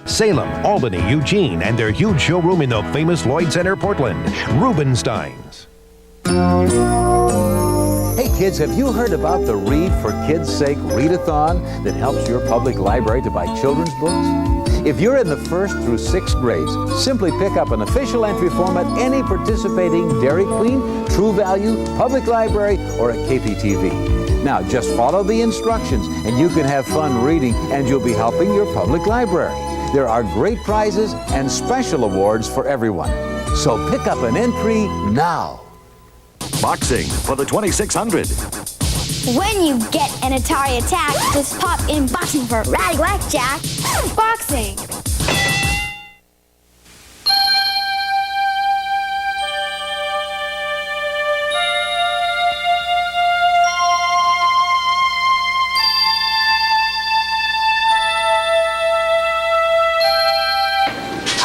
Salem, Albany, Eugene, and their huge showroom in the famous Lloyd Center, Portland. Rubenstein's. Hey kids, have you heard about the Read for Kids' Sake Readathon that helps your public library to buy children's books? If you're in the 1st through 6th grades, simply pick up an official entry form at any participating Dairy Queen, True Value, Public Library, or at KPTV. Now, just follow the instructions and you can have fun reading and you'll be helping your public library. There are great prizes and special awards for everyone. So pick up an entry now. Boxing for the 2600. When you get an Atari attack, just pop in boxing for Rally Blackjack. Boxing!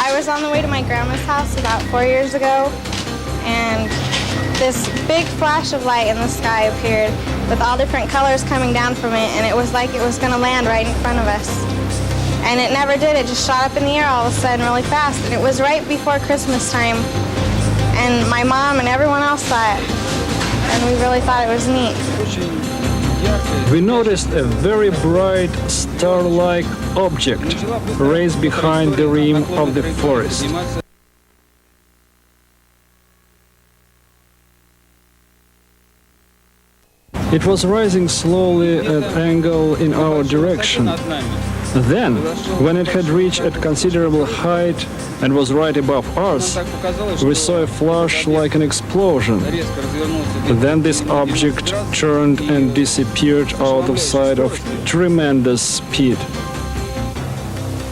I was on the way to my grandma's house about 4 years ago, and this big flash of light in the sky appeared with all different colors coming down from it, and it was like it was going to land right in front of us. And it never did. It just shot up in the air all of a sudden really fast, and it was right before Christmas time. And my mom and everyone else saw it, and we really thought it was neat. We noticed a very bright star-like object raised behind the rim of the forest. It was rising slowly at angle in our direction. Then, when it had reached a considerable height and was right above us, we saw a flash like an explosion. Then this object turned and disappeared out of sight of tremendous speed.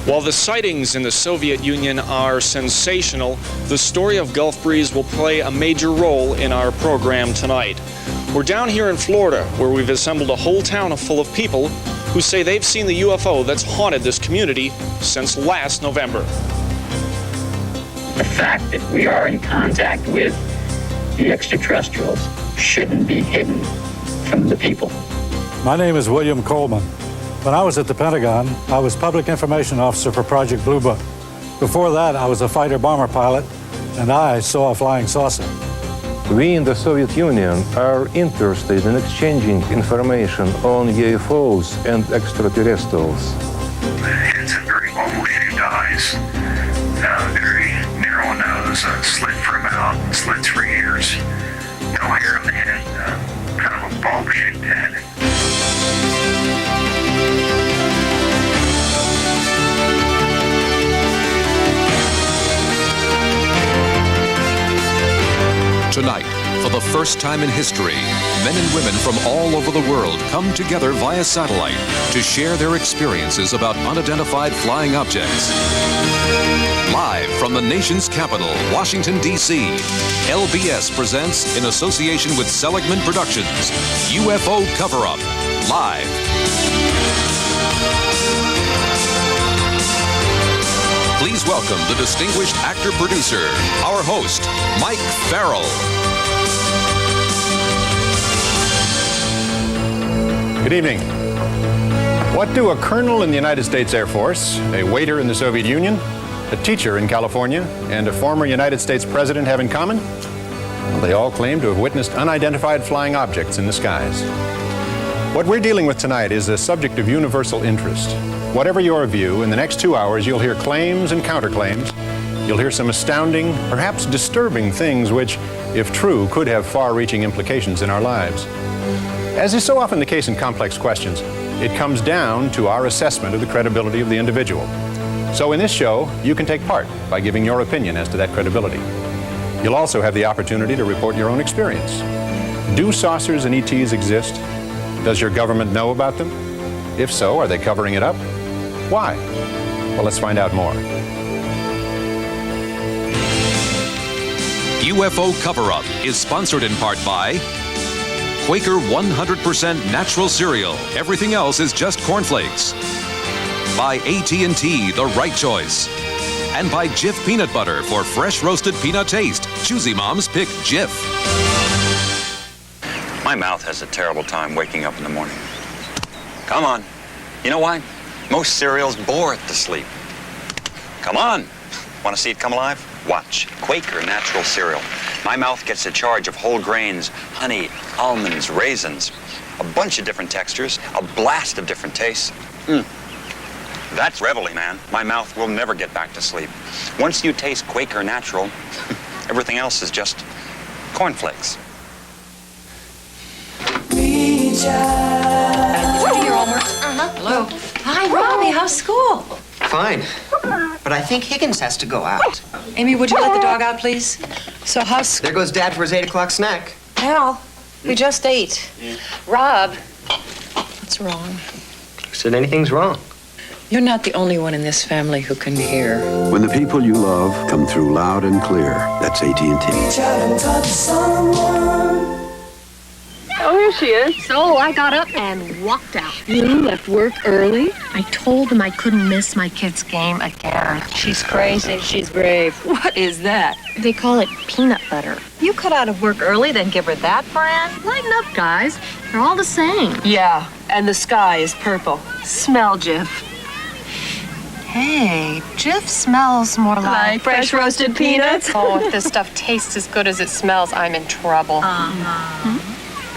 While the sightings in the Soviet Union are sensational, the story of Gulf Breeze will play a major role in our program tonight. We're down here in Florida, where we've assembled a whole town full of people who say they've seen the UFO that's haunted this community since last November. The fact that we are in contact with the extraterrestrials shouldn't be hidden from the people. My name is William Coleman. When I was at the Pentagon, I was Public Information Officer for Project Blue Book. Before that, I was a fighter-bomber pilot, and I saw a flying saucer. We in the Soviet Union are interested in exchanging information on UFOs and extraterrestrials. Handsome, very oval-shaped eyes, very narrow nose, slit for a mouth, slits for ears, no hair on the head, kind of a bulb-shaped head. Tonight, for the first time in history, men and women from all over the world come together via satellite to share their experiences about unidentified flying objects. Live from the nation's capital, Washington, D.C., LBS presents, in association with Seligman Productions, UFO Cover-Up, live. Please welcome the distinguished actor-producer, our host, Mike Farrell. Good evening. What do a colonel in the United States Air Force, a waiter in the Soviet Union, a teacher in California, and a former United States president have in common? Well, they all claim to have witnessed unidentified flying objects in the skies. What we're dealing with tonight is a subject of universal interest. Whatever your view, in the next 2 hours you'll hear claims and counterclaims. You'll hear some astounding, perhaps disturbing things which, if true, could have far-reaching implications in our lives. As is so often the case in complex questions, it comes down to our assessment of the credibility of the individual. So in this show, you can take part by giving your opinion as to that credibility. You'll also have the opportunity to report your own experience. Do saucers and ETs exist? Does your government know about them? If so, are they covering it up? Why? Well, let's find out more. UFO Cover-Up is sponsored in part by Quaker 100% natural cereal. Everything else is just cornflakes. By AT&T, the right choice. And by Jif Peanut Butter for fresh roasted peanut taste. Choosy moms pick Jif. My mouth has a terrible time waking up in the morning. Come on. You know why? Most cereals bore it to sleep. Come on. Want to see it come alive? Watch. Quaker Natural Cereal. My mouth gets a charge of whole grains, honey, almonds, raisins, a bunch of different textures, a blast of different tastes. That's reveille, man. My mouth will never get back to sleep. Once you taste Quaker Natural, everything else is just cornflakes. What are your homework? Hello. Hi, Robbie. How's school? Fine. But I think Higgins has to go out. Amy, would you let the dog out, please? So how's... There goes Dad for his 8 o'clock snack. Al, we just ate. Rob, what's wrong? Who said anything's wrong? You're not the only one in this family who can hear. When the people you love come through loud and clear, that's AT&T. Oh, here she is. So I got up and walked out. You left work early? I told them I couldn't miss my kid's game again. She's crazy. She's brave. What is that? They call it peanut butter. You cut out of work early, then give her that brand? Lighten up, guys. They're all the same. Yeah, and the sky is purple. Smell, Jif. Hey, Jif smells more like fresh roasted peanuts. Oh, if this stuff tastes as good as it smells, I'm in trouble.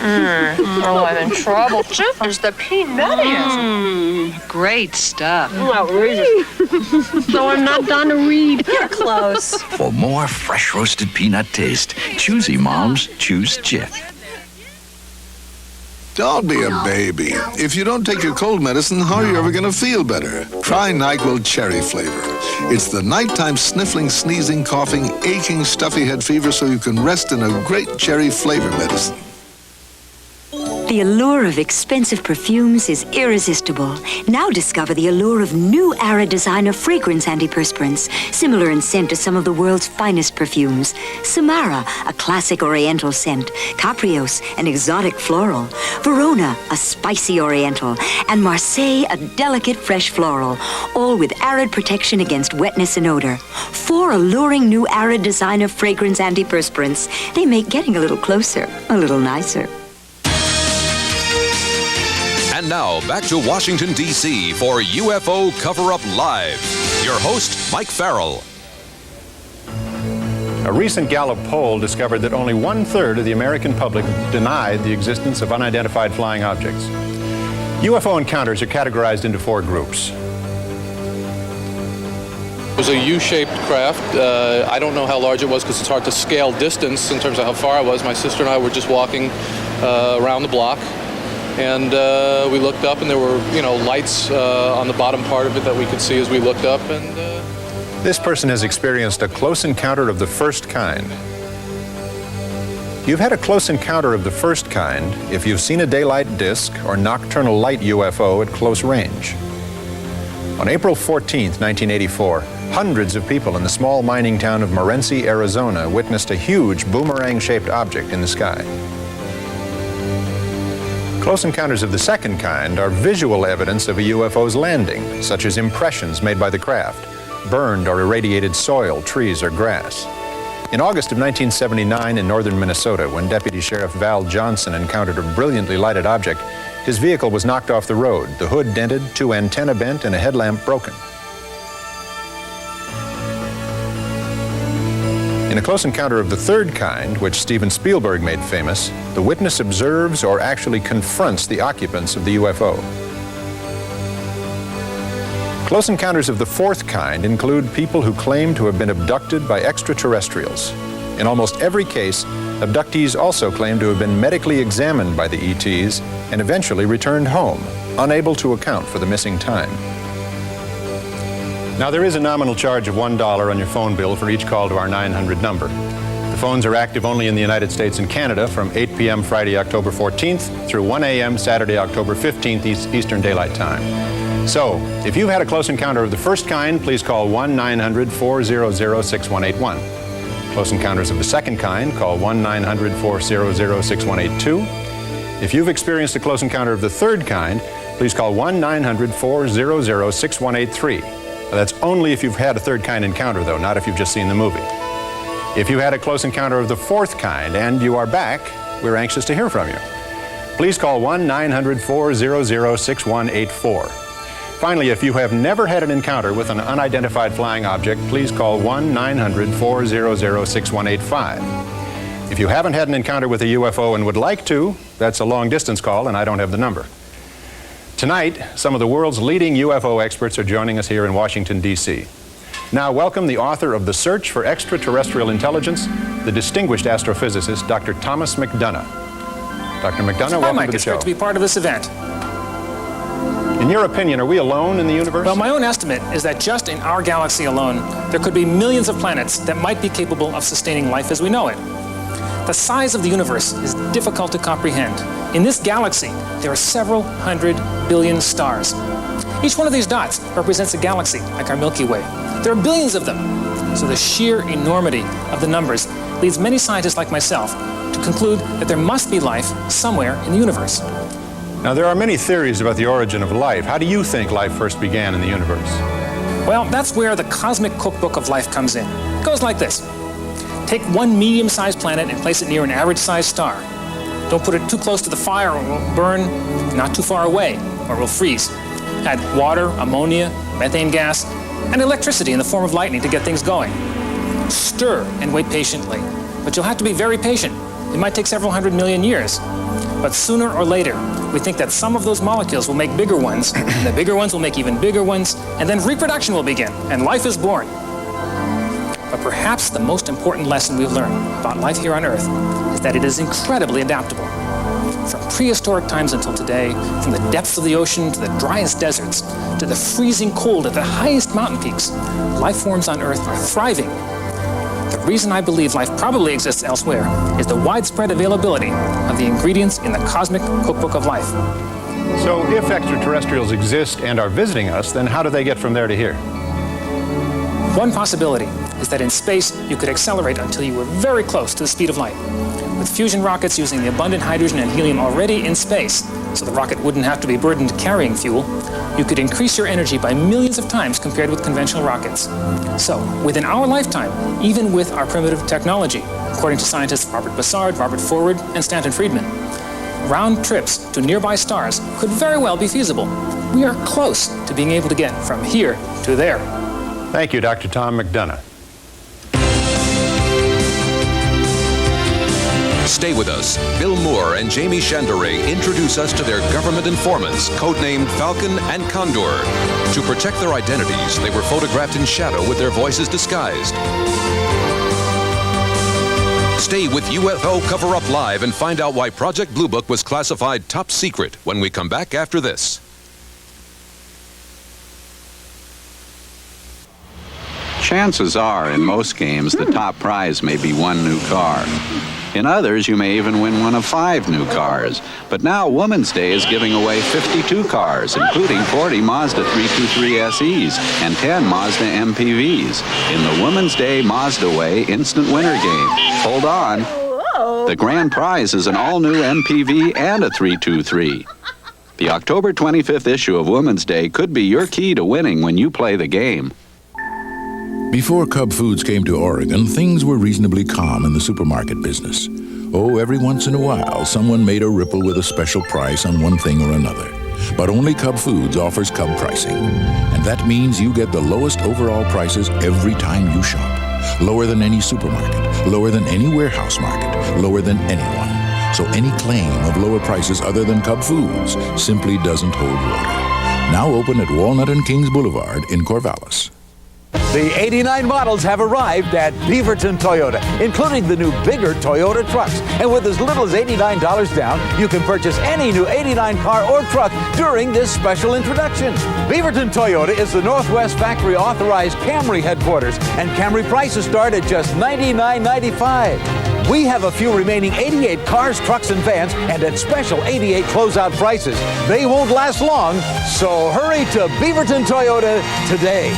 Oh, I'm in trouble. Jif is the peanuttiest. Great stuff. Outrageous. So I'm not done to read. You're close. For more fresh roasted peanut taste, choosy moms choose Jif. Don't be a baby. If you don't take your cold medicine, how are you ever going to feel better? Try NyQuil Cherry Flavor. It's the nighttime sniffling, sneezing, coughing, aching, stuffy head fever so you can rest in a great cherry flavor medicine. The allure of expensive perfumes is irresistible. Now discover the allure of new Ara designer fragrance antiperspirants, similar in scent to some of the world's finest perfumes. Samara, a classic oriental scent. Caprios, an exotic floral. Verona, a spicy oriental. And Marseille, a delicate fresh floral. All with arid protection against wetness and odor. 4 alluring new Ara designer fragrance antiperspirants. They make getting a little closer, a little nicer. And now, back to Washington, D.C. for UFO Cover-Up Live. Your host, Mike Farrell. A recent Gallup poll discovered that only 1/3 of the American public denied the existence of unidentified flying objects. UFO encounters are categorized into 4 groups. It was a U-shaped craft. I don't know how large it was because it's hard to scale distance in terms of how far it was. My sister and I were just walking around the block. And we looked up, and there were, lights on the bottom part of it that we could see as we looked up. And this person has experienced a close encounter of the first kind. You've had a close encounter of the first kind if you've seen a daylight disk or nocturnal light UFO at close range. On April 14th, 1984, hundreds of people in the small mining town of Morenci, Arizona, witnessed a huge boomerang-shaped object in the sky. Close encounters of the second kind are visual evidence of a UFO's landing, such as impressions made by the craft, burned or irradiated soil, trees, or grass. In August of 1979 in northern Minnesota, when Deputy Sheriff Val Johnson encountered a brilliantly lighted object, his vehicle was knocked off the road, the hood dented, 2 antennae bent, and a headlamp broken. In a close encounter of the third kind, which Steven Spielberg made famous, the witness observes or actually confronts the occupants of the UFO. Close encounters of the fourth kind include people who claim to have been abducted by extraterrestrials. In almost every case, abductees also claim to have been medically examined by the ETs and eventually returned home, unable to account for the missing time. Now, there is a nominal charge of $1 on your phone bill for each call to our 900 number. The phones are active only in the United States and Canada from 8 p.m. Friday, October 14th through 1 a.m. Saturday, October 15th, Eastern Daylight Time. So, if you've had a close encounter of the first kind, please call 1-900-400-6181. Close encounters of the second kind, call 1-900-400-6182. If you've experienced a close encounter of the third kind, please call 1-900-400-6183. That's only if you've had a third kind encounter, though, not if you've just seen the movie. If you had a close encounter of the fourth kind and you are back, we're anxious to hear from you. Please call 1-900-400-6184. Finally, if you have never had an encounter with an unidentified flying object, please call 1-900-400-6185. If you haven't had an encounter with a UFO and would like to, that's a long-distance call, and I don't have the number. Tonight, some of the world's leading UFO experts are joining us here in Washington, D.C. Now, welcome the author of The Search for Extraterrestrial Intelligence, the distinguished astrophysicist, Dr. Thomas McDonough. Dr. McDonough, welcome to the show. It's great to be part of this event. In your opinion, are we alone in the universe? Well, my own estimate is that just in our galaxy alone, there could be millions of planets that might be capable of sustaining life as we know it. The size of the universe is difficult to comprehend. In this galaxy, there are several 100 billion stars. Each one of these dots represents a galaxy, like our Milky Way. There are billions of them. So the sheer enormity of the numbers leads many scientists like myself to conclude that there must be life somewhere in the universe. Now, there are many theories about the origin of life. How do you think life first began in the universe? Well, that's where the cosmic cookbook of life comes in. It goes like this. Take one medium-sized planet and place it near an average-sized star. Don't put it too close to the fire or it will burn, not too far away or it will freeze. Add water, ammonia, methane gas, and electricity in the form of lightning to get things going. Stir and wait patiently, but you'll have to be very patient. It might take several 100 million years. But sooner or later, we think that some of those molecules will make bigger ones, and the bigger ones will make even bigger ones, and then reproduction will begin, and life is born. But perhaps the most important lesson we've learned about life here on Earth is that it is incredibly adaptable. From prehistoric times until today, from the depths of the ocean to the driest deserts, to the freezing cold at the highest mountain peaks, life forms on Earth are thriving. The reason I believe life probably exists elsewhere is the widespread availability of the ingredients in the cosmic cookbook of life. So if extraterrestrials exist and are visiting us, then how do they get from there to here? One possibility is that in space you could accelerate until you were very close to the speed of light. With fusion rockets using the abundant hydrogen and helium already in space, so the rocket wouldn't have to be burdened carrying fuel, you could increase your energy by millions of times compared with conventional rockets. So, within our lifetime, even with our primitive technology, according to scientists Robert Bussard, Robert Forward, and Stanton Friedman, round trips to nearby stars could very well be feasible. We are close to being able to get from here to there. Thank you, Dr. Tom McDonough. Stay with us. Bill Moore and Jamie Chandere introduce us to their government informants, codenamed Falcon and Condor. To protect their identities, they were photographed in shadow with their voices disguised. Stay with UFO Cover Up Live and find out why Project Blue Book was classified top secret when we come back after this. Chances are, in most games, the top prize may be one new car. In others, you may even win one of 5 new cars. But now, Woman's Day is giving away 52 cars, including 40 Mazda 323 SEs and 10 Mazda MPVs in the Woman's Day Mazda Way Instant Winner game. Hold on. The grand prize is an all-new MPV and a 323. The October 25th issue of Woman's Day could be your key to winning when you play the game. Before Cub Foods came to Oregon, things were reasonably calm in the supermarket business. Oh, every once in a while, someone made a ripple with a special price on one thing or another. But only Cub Foods offers Cub pricing. And that means you get the lowest overall prices every time you shop. Lower than any supermarket, lower than any warehouse market, lower than anyone. So any claim of lower prices other than Cub Foods simply doesn't hold water. Now open at Walnut and Kings Boulevard in Corvallis. The 89 models have arrived at Beaverton Toyota, including the new bigger Toyota trucks. And with as little as $89 down, you can purchase any new 89 car or truck during this special introduction. Beaverton Toyota is the Northwest Factory authorized Camry headquarters, and Camry prices start at just $99.95. We have a few remaining 88 cars, trucks, and vans, and at special 88 closeout prices. They won't last long, so hurry to Beaverton Toyota today.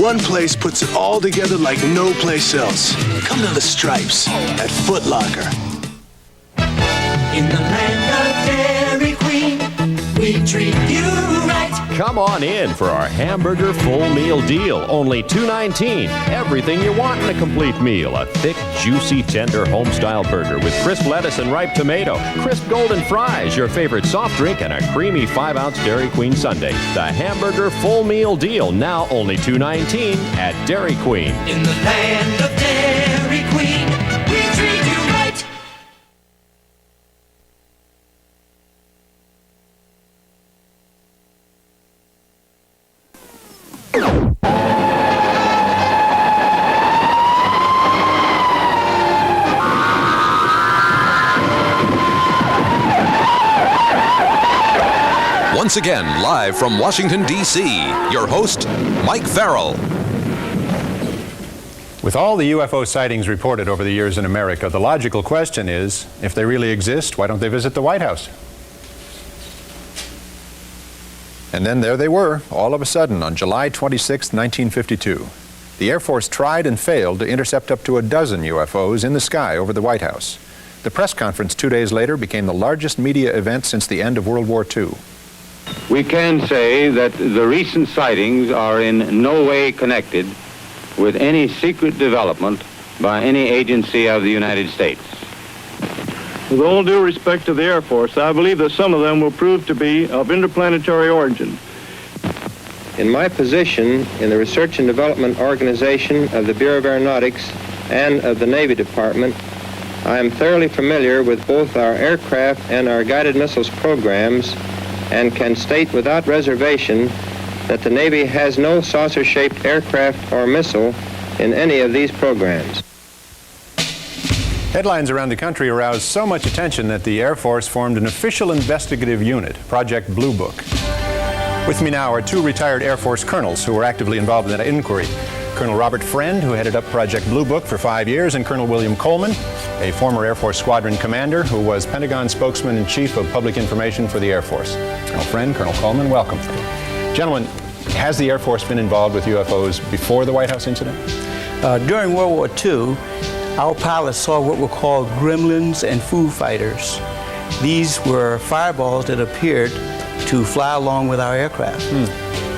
one place puts it all together like no place else. Come to the Stripes at Foot Locker. In the land of Dairy Queen, we treat you right. Come on in for our hamburger full meal deal. Only $2.19. Everything you want in a complete meal. A thick, juicy, tender home-style burger with crisp lettuce and ripe tomato, crisp golden fries, your favorite soft drink, and a creamy 5-ounce Dairy Queen sundae. The hamburger full meal deal, now only $2.19 at Dairy Queen. In the land of Dairy Queen, we treat you right. Once again, live from Washington, D.C., your host, Mike Farrell. With all the UFO sightings reported over the years in America, the logical question is, if they really exist, why don't they visit the White House? And then there they were, all of a sudden, on July 26, 1952. The Air Force tried and failed to intercept up to a dozen UFOs in the sky over the White House. The press conference 2 days later became the largest media event since the end of World War II. We can say that the recent sightings are in no way connected with any secret development by any agency of the United States. With all due respect to the Air Force, I believe that some of them will prove to be of interplanetary origin. In my position in the Research and Development Organization of the Bureau of Aeronautics and of the Navy Department, I am thoroughly familiar with both our aircraft and our guided missiles programs and can state without reservation that the Navy has no saucer-shaped aircraft or missile in any of these programs. Headlines around the country aroused so much attention that the Air Force formed an official investigative unit, Project Blue Book. With me now are two retired Air Force colonels who were actively involved in that inquiry. Colonel Robert Friend, who headed up Project Blue Book for 5 years, and Colonel William Coleman, a former Air Force Squadron commander who was Pentagon spokesman and chief of public information for the Air Force. Colonel Friend, Colonel Coleman, welcome. Gentlemen, has the Air Force been involved with UFOs before the White House incident? During World War II, our pilots saw what were called gremlins and Foo Fighters. These were fireballs that appeared to fly along with our aircraft.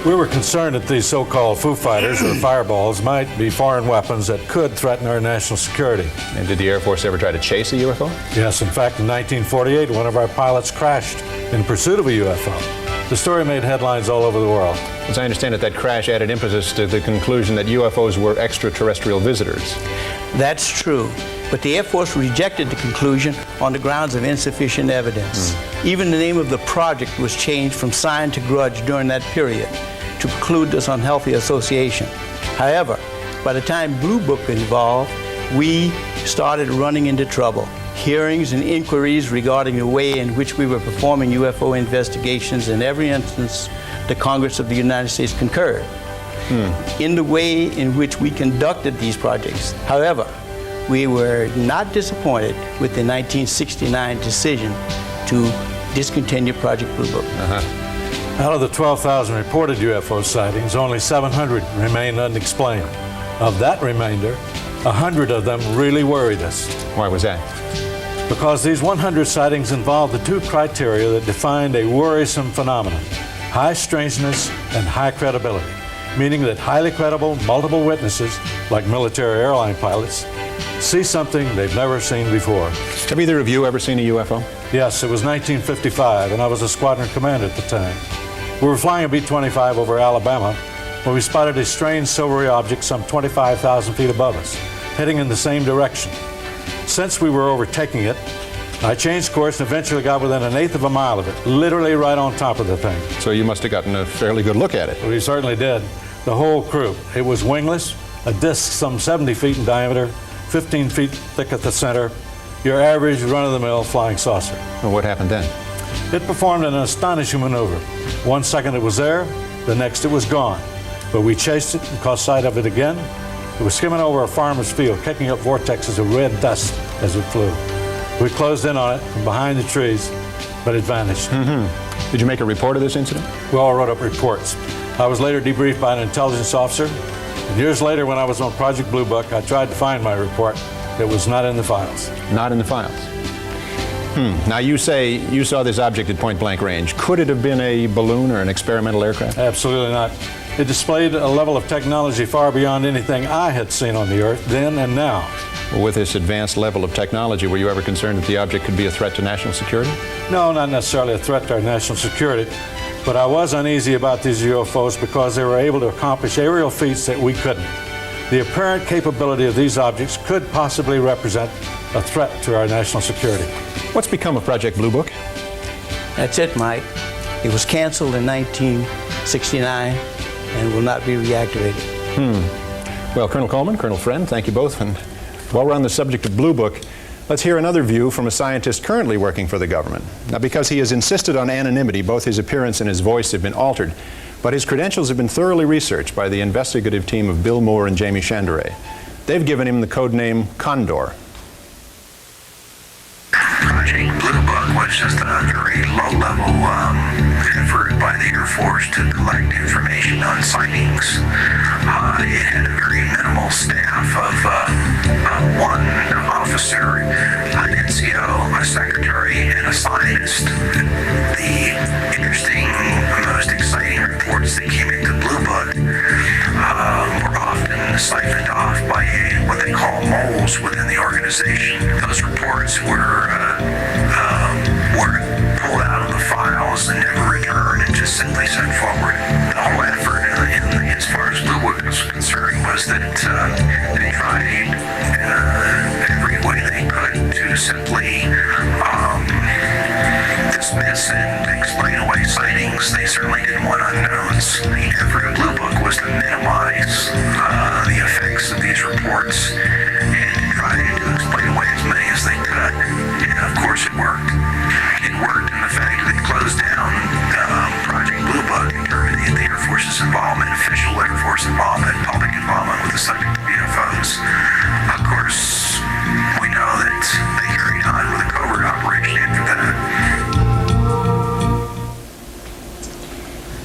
We were concerned that these so-called Foo Fighters or fireballs might be foreign weapons that could threaten our national security. And did the Air Force ever try to chase a UFO? Yes, in fact, in 1948, one of our pilots crashed in pursuit of a UFO. The story made headlines all over the world. As I understand it, that crash added impetus to the conclusion that UFOs were extraterrestrial visitors. That's true, but the Air Force rejected the conclusion on the grounds of insufficient evidence. Even the name of the project was changed from Sign to Grudge during that period to preclude this unhealthy association. However, by the time Blue Book got involved, we started running into trouble. Hearings and inquiries regarding the way in which we were performing UFO investigations, in every instance, the Congress of the United States concurred in the way in which we conducted these projects. However, we were not disappointed with the 1969 decision to discontinue Project Blue Book. Out of the 12,000 reported UFO sightings, only 700 remain unexplained. Of that remainder, 100 of them really worried us. Why was that? Because these 100 sightings involved the two criteria that defined a worrisome phenomenon: high strangeness and high credibility, meaning that highly credible, multiple witnesses, like military airline pilots, see something they've never seen before. Have either of you ever seen a UFO? Yes, it was 1955, and I was a squadron commander at the time. We were flying a B-25 over Alabama when we spotted a strange silvery object some 25,000 feet above us, heading in the same direction. Since we were overtaking it, I changed course and eventually got within 1/8 of a mile of it, literally right on top of the thing. So you must have gotten a fairly good look at it. We certainly did. The whole crew. It was wingless, a disc some 70 feet in diameter, 15 feet thick at the center, your average run-of-the-mill flying saucer. Well, what happened then? It performed an astonishing maneuver. 1 second it was there, the next it was gone. But we chased it and caught sight of it again. It was skimming over a farmer's field, kicking up vortexes of red dust as it flew. We closed in on it from behind the trees, but it vanished. Did you make a report of this incident? We all wrote up reports. I was later debriefed by an intelligence officer, Years later, when I was on Project Blue Book, I tried to find my report. It was not in the files. Not in the files. Now you say you saw this object at point-blank range. Could it have been a balloon or an experimental aircraft? Absolutely not. It displayed a level of technology far beyond anything I had seen on the Earth then and now. Well, with this advanced level of technology, were you ever concerned that the object could be a threat to national security? No, not necessarily a threat to our national security, but I was uneasy about these UFOs because they were able to accomplish aerial feats that we couldn't. The apparent capability of these objects could possibly represent a threat to our national security. What's become of Project Blue Book? That's it, Mike. It was canceled in 1969 and will not be reactivated. Well, Colonel Coleman, Colonel Friend, thank you both. And while we're on the subject of Blue Book, let's hear another view from a scientist currently working for the government. Now, because he has insisted on anonymity, both his appearance and his voice have been altered, but his credentials have been thoroughly researched by the investigative team of Bill Moore and Jamie Chandray. They've given him the code name Condor. Project Blue Book was just a very low-level effort by the Air Force to collect information on sightings. It had a very minimal staff of one officer, an NCO, a secretary, and a scientist. The interesting, most exciting reports that came into Blue Book were often siphoned off by what they call moles within the organization. Those reports were pulled out of the files and never returned and just simply sent forward. The whole effort, as far as Blue Book was concerned, was that they tried every way they could to simply dismiss and explain away sightings. They certainly didn't want unknowns. The effort of Blue Book was to minimize the effects of these reports and to try to explain away as many as they could. And of course it worked. It worked in the fact that it closed down Project Blue Book and terminated the Air Force's involvement, official Air Force involvement, public involvement with the subject of UFOs. Of course, we know that they carried on with a covert operation after that.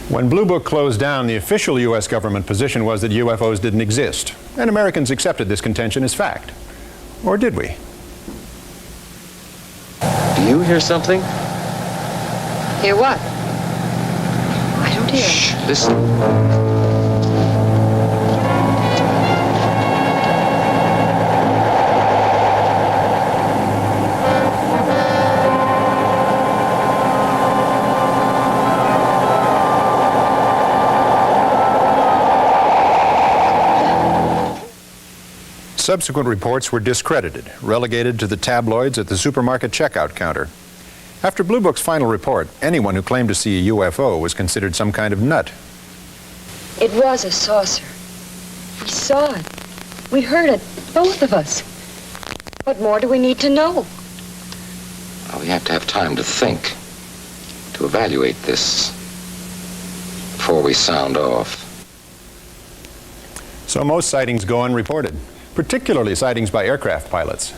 When Blue Book closed down, the official U.S. government position was that UFOs didn't exist, and Americans accepted this contention as fact. Or did we? Do you hear something? Hear what? I don't hear. Shh, listen. Subsequent reports were discredited, relegated to the tabloids at the supermarket checkout counter. After Blue Book's final report, anyone who claimed to see a UFO was considered some kind of nut. It was a saucer. We saw it. We heard it, both of us. What more do we need to know? Well, we have to have time to think, to evaluate this before we sound off. So most sightings go unreported, particularly sightings by aircraft pilots.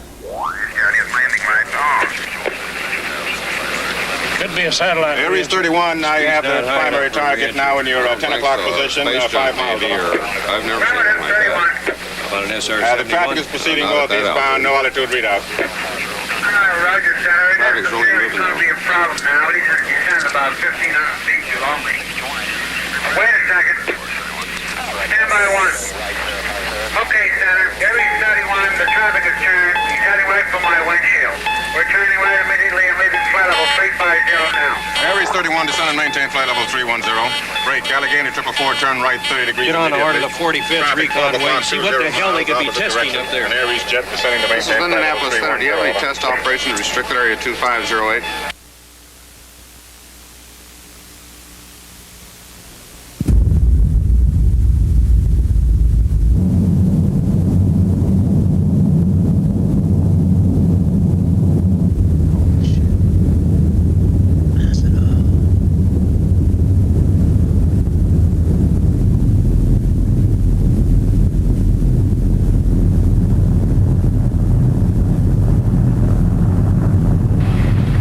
Could be a satellite. Aries 31, I have the primary target now in your 10 o'clock position, 5 miles off. I've never seen it like that. About an SR-71? The traffic is proceeding northeastbound, no altitude readout. Roger, Senator. That's going to be a problem now. He's descending about 1,500 feet below me. Wait a second. Stand by one. Okay, Senator. Aries 31, the traffic is turned. He's heading right for my windshield. We're turning right immediately and leaving flight level 350 now. Aries 31, descend and maintain flight level 310. Break, Allegheny 444, turn right 30 degrees. Get on to order the 45th recon wing. See what the hell they could be testing up there. An Aries jet descending to maintain flight level 310. Center. Do you have any test operation to restricted area 2508?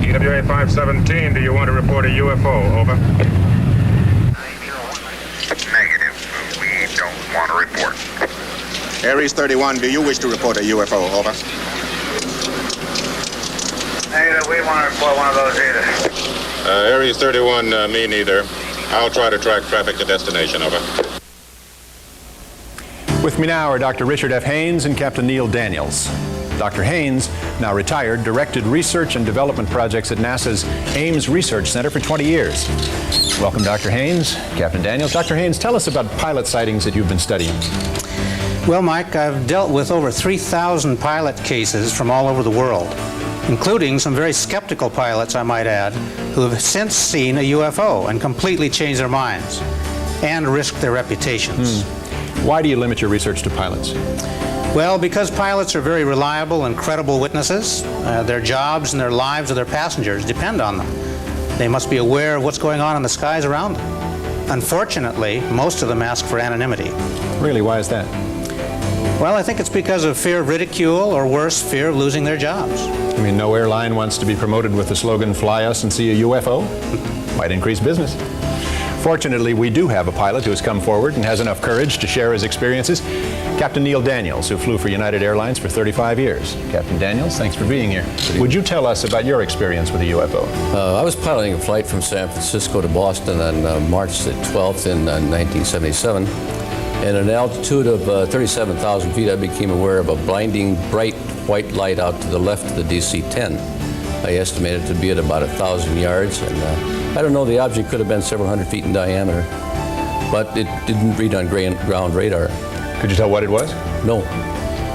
EWA 517, do you want to report a UFO? Over. Negative. We don't want to report. Aries 31, do you wish to report a UFO? Over. Negative, we want to report one of those either. Aries 31, me neither. I'll try to track traffic to destination. Over. With me now are Dr. Richard F. Haynes and Captain Neil Daniels. Dr. Haynes, now retired, directed research and development projects at NASA's Ames Research Center for 20 years. Welcome, Dr. Haynes. Captain Daniels. Dr. Haynes, tell us about pilot sightings that you've been studying. Well, Mike, I've dealt with over 3,000 pilot cases from all over the world, including some very skeptical pilots, I might add, who have since seen a UFO and completely changed their minds and risked their reputations. Why do you limit your research to pilots? Well, because pilots are very reliable and credible witnesses. Their jobs and their lives of their passengers depend on them. They must be aware of what's going on in the skies around them. Unfortunately, most of them ask for anonymity. Really, why is that? Well, I think it's because of fear of ridicule, or worse, fear of losing their jobs. I mean, no airline wants to be promoted with the slogan, "Fly us and see a UFO." Might increase business. Fortunately, we do have a pilot who has come forward and has enough courage to share his experiences. Captain Neil Daniels, who flew for United Airlines for 35 years. Captain Daniels, thanks for being here. Would you tell us about your experience with a UFO? I was piloting a flight from San Francisco to Boston on March the 12th in 1977. At an altitude of 37,000 feet, I became aware of a blinding, bright white light out to the left of the DC-10. I estimated it to be at about 1,000 yards, and I don't know, the object could have been several hundred feet in diameter, but it didn't read on ground radar. Could you tell what it was? No.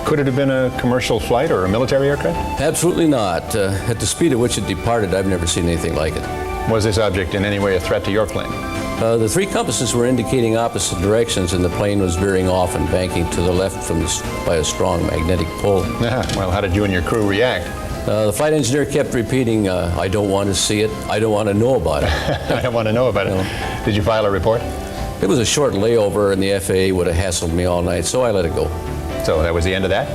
Could it have been a commercial flight or a military aircraft? Absolutely not. At the speed at which it departed, I've never seen anything like it. Was this object in any way a threat to your plane? The three compasses were indicating opposite directions, and the plane was veering off and banking to the left by a strong magnetic pull. Well, how did you and your crew react? The flight engineer kept repeating, I don't want to see it, I don't want to know about it. I don't want to know about it. Did you file a report? It was a short layover, and the FAA would have hassled me all night, so I let it go. So that was the end of that?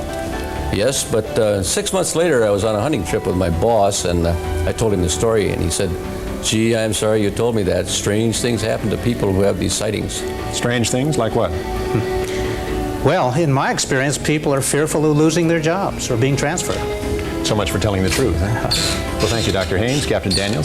Yes, but 6 months later, I was on a hunting trip with my boss, and I told him the story, and he said, "Gee, I'm sorry you told me that. Strange things happen to people who have these sightings." Strange things? Like what? Well, in my experience, people are fearful of losing their jobs or being transferred. So much for telling the truth. Huh? Well, thank you, Dr. Haynes, Captain Daniels.